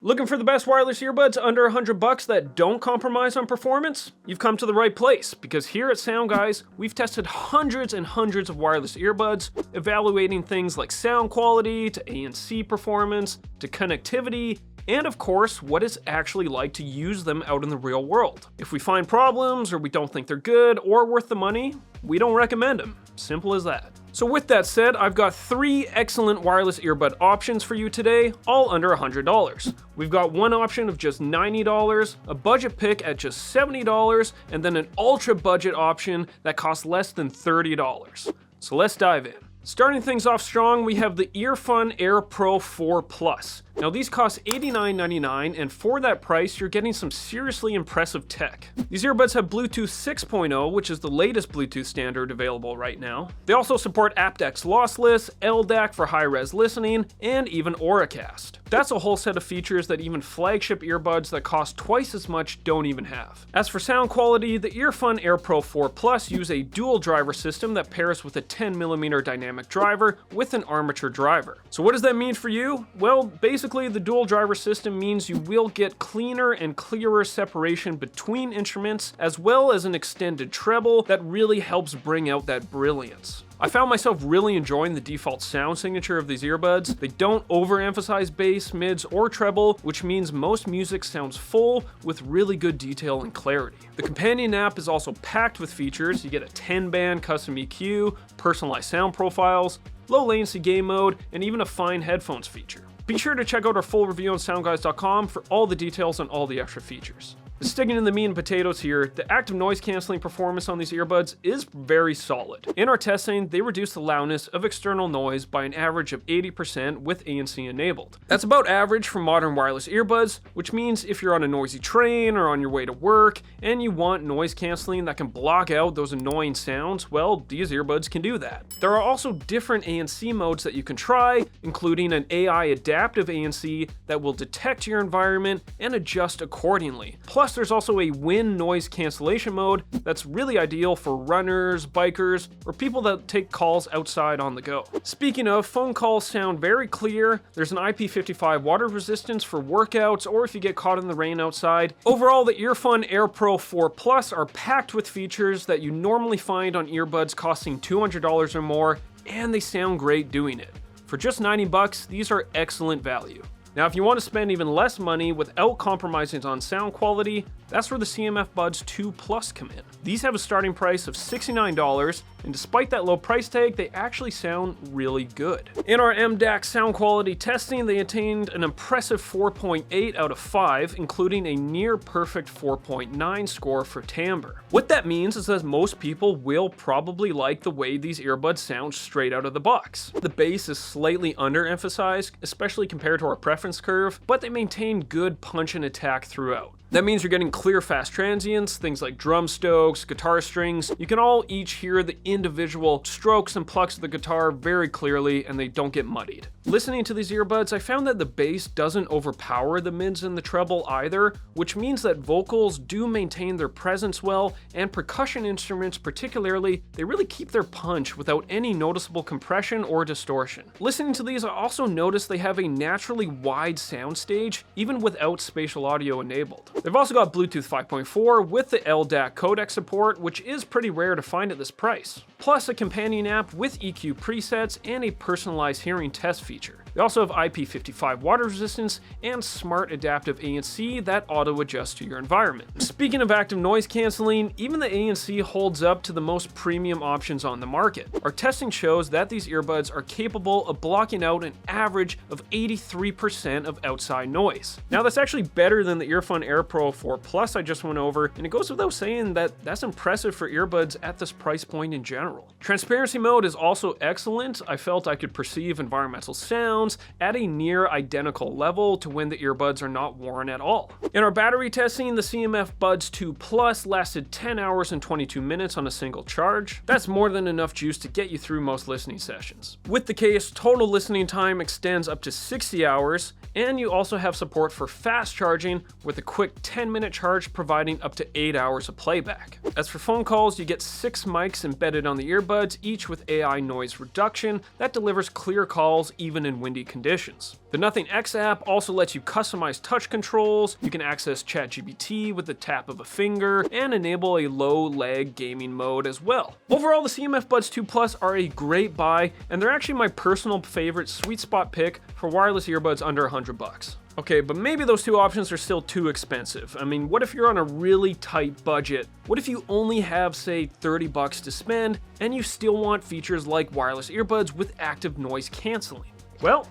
Looking for the best wireless earbuds under $100 that don't compromise on performance? You've come to the right place, because here at SoundGuys, we've tested hundreds and hundreds of wireless earbuds, evaluating things like sound quality, to ANC performance, to connectivity, and of course, what it's actually like to use them out in the real world. If we find problems, or we don't think they're good or worth the money, we don't recommend them. Simple as that. So with that said, I've got 3 excellent wireless earbud options for you today, all under $100. We've got one option of just $90, a budget pick at just $70, and then an ultra budget option that costs less than $30. So let's dive in. Starting things off strong, we have the Earfun Air Pro 4 Plus. Now these cost $89.99, and for that price, you're getting some seriously impressive tech. These earbuds have Bluetooth 6.0, which is the latest Bluetooth standard available right now. They also support aptX lossless, LDAC for high-res listening, and even Auracast. That's a whole set of features that even flagship earbuds that cost twice as much don't even have. As for sound quality, the Earfun Air Pro 4 Plus use a dual driver system that pairs with a 10mm dynamic driver with an armature driver. So what does that mean for you? Well, basically the dual driver system means you will get cleaner and clearer separation between instruments, as well as an extended treble that really helps bring out that brilliance. I found myself really enjoying the default sound signature of these earbuds. They don't overemphasize bass, mids, or treble, which means most music sounds full with really good detail and clarity. The companion app is also packed with features. You get a 10-band custom EQ, personalized sound profiles, low latency game mode, and even a fine headphones feature. Be sure to check out our full review on SoundGuys.com for all the details on all the extra features. Sticking in the meat and potatoes here, the active noise cancelling performance on these earbuds is very solid. In our testing, they reduce the loudness of external noise by an average of 80% with ANC enabled. That's about average for modern wireless earbuds, which means if you're on a noisy train or on your way to work and you want noise cancelling that can block out those annoying sounds, well, these earbuds can do that. There are also different ANC modes that you can try, including an AI adaptive ANC that will detect your environment and adjust accordingly. Plus, there's also a WIN noise cancellation mode that's really ideal for runners, bikers, or people that take calls outside on the go. Speaking of, phone calls sound very clear. There's an IP55 water resistance for workouts or if you get caught in the rain outside. Overall, the Earfun Air Pro 4 Plus are packed with features that you normally find on earbuds costing $200 or more, and they sound great doing it. For just $90, these are excellent value. Now, if you want to spend even less money without compromising on sound quality, that's where the CMF Buds 2 Plus come in. These have a starting price of $69, and despite that low price tag, they actually sound really good. In our MDAC sound quality testing, they attained an impressive 4.8 out of 5, including a near perfect 4.9 score for timbre. What that means is that most people will probably like the way these earbuds sound straight out of the box. The bass is slightly underemphasized, especially compared to our preference curve, but they maintain good punch and attack throughout. That means you're getting clear fast transients, things like drum strokes, guitar strings. You can all each hear the individual strokes and plucks of the guitar very clearly, and they don't get muddied. Listening to these earbuds, I found that the bass doesn't overpower the mids and the treble either, which means that vocals do maintain their presence well, and percussion instruments particularly, they really keep their punch without any noticeable compression or distortion. Listening to these, I also noticed they have a naturally wide soundstage, even without spatial audio enabled. They've also got Bluetooth 5.4 with the LDAC codec support, which is pretty rare to find at this price. Plus a companion app with EQ presets and a personalized hearing test feature. They also have IP55 water resistance and smart adaptive ANC that auto-adjusts to your environment. Speaking of active noise cancelling, even the ANC holds up to the most premium options on the market. Our testing shows that these earbuds are capable of blocking out an average of 83% of outside noise. Now that's actually better than the Earfun Air Pro 4 Plus I just went over, and it goes without saying that that's impressive for earbuds at this price point in general. Transparency mode is also excellent. I felt I could perceive environmental sounds at a near identical level to when the earbuds are not worn at all. In our battery testing, the CMF Buds 2 Plus lasted 10 hours and 22 minutes on a single charge. That's more than enough juice to get you through most listening sessions. With the case, total listening time extends up to 60 hours, and you also have support for fast charging with a quick 10-minute charge providing up to 8 hours of playback. As for phone calls, you get 6 mics embedded on the earbuds, each with AI noise reduction that delivers clear calls even in wind windy conditions. The Nothing X app also lets you customize touch controls, you can access ChatGPT with the tap of a finger, and enable a low-lag gaming mode as well. Overall, the CMF Buds 2 Plus are a great buy, and they're actually my personal favorite sweet spot pick for wireless earbuds under $100. Okay, but maybe those two options are still too expensive. I mean, what if you're on a really tight budget? What if you only have, say, $30 to spend, and you still want features like wireless earbuds with active noise canceling? Well,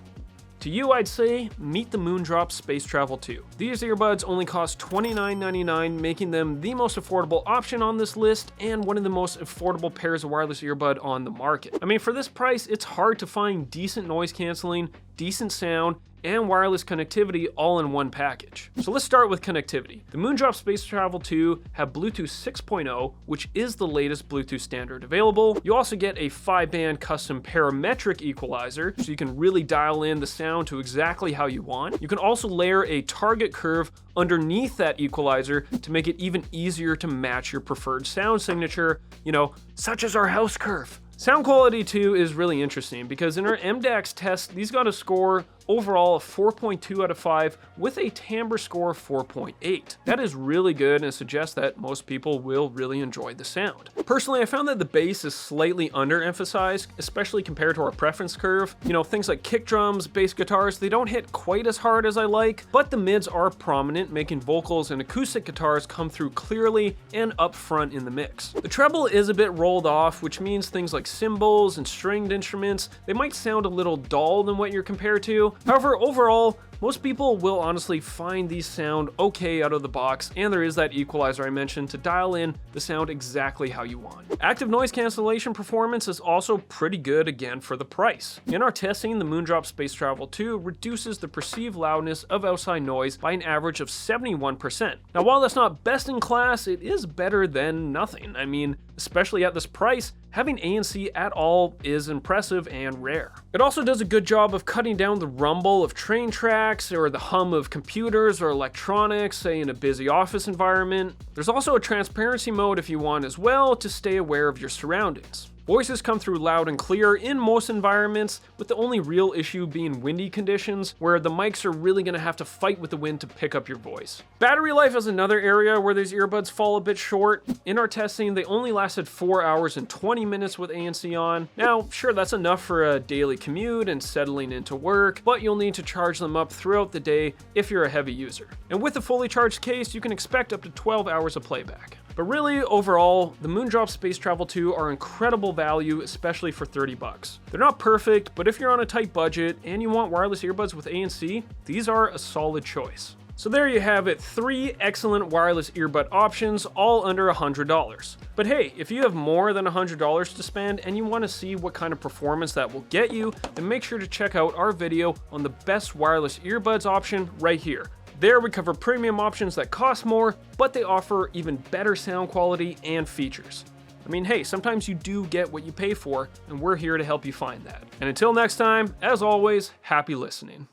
to you, I'd say, meet the Moondrop Space Travel 2. These earbuds only cost $29.99, making them the most affordable option on this list and one of the most affordable pairs of wireless earbud on the market. I mean, for this price, it's hard to find decent noise canceling, decent sound, and wireless connectivity all in one package. So let's start with connectivity. The Moondrop Space Travel 2 have Bluetooth 6.0, which is the latest Bluetooth standard available. You also get a 5-band custom parametric equalizer, so you can really dial in the sound to exactly how you want. You can also layer a target curve underneath that equalizer to make it even easier to match your preferred sound signature, such as our house curve. Sound quality too is really interesting because in our MDAX test, these got a score overall of 4.2 out of 5 with a timbre score of 4.8. That is really good and suggests that most people will really enjoy the sound. Personally, I found that the bass is slightly underemphasized, especially compared to our preference curve. Things like kick drums, bass guitars, they don't hit quite as hard as I like, but the mids are prominent, making vocals and acoustic guitars come through clearly and up front in the mix. The treble is a bit rolled off, which means things like cymbals and stringed instruments, they might sound a little dull than what you're compared to. However, overall, most people will honestly find these sound okay out of the box, and there is that equalizer I mentioned to dial in the sound exactly how you want. Active noise cancellation performance is also pretty good again for the price. In our testing, the Moondrop Space Travel 2 reduces the perceived loudness of outside noise by an average of 71%. Now, while that's not best in class, it is better than nothing. I mean, especially at this price, having ANC at all is impressive and rare. It also does a good job of cutting down the rumble of train tracks or the hum of computers or electronics, say in a busy office environment. There's also a transparency mode if you want as well to stay aware of your surroundings. Voices come through loud and clear in most environments, with the only real issue being windy conditions, where the mics are really going to have to fight with the wind to pick up your voice. Battery life is another area where these earbuds fall a bit short. In our testing, they only lasted 4 hours and 20 minutes with ANC on. Now, sure, that's enough for a daily commute and settling into work, but you'll need to charge them up throughout the day if you're a heavy user. And with a fully charged case, you can expect up to 12 hours of playback. But really, overall, the Moondrop Space Travel 2 are incredible value, especially for $30. They're not perfect, but if you're on a tight budget and you want wireless earbuds with ANC, these are a solid choice. So there you have it, 3 excellent wireless earbud options, all under $100. But hey, if you have more than $100 to spend and you want to see what kind of performance that will get you, then make sure to check out our video on the best wireless earbuds option right here. There we cover premium options that cost more, but they offer even better sound quality and features. I mean, hey, sometimes you do get what you pay for, and we're here to help you find that. And until next time, as always, happy listening.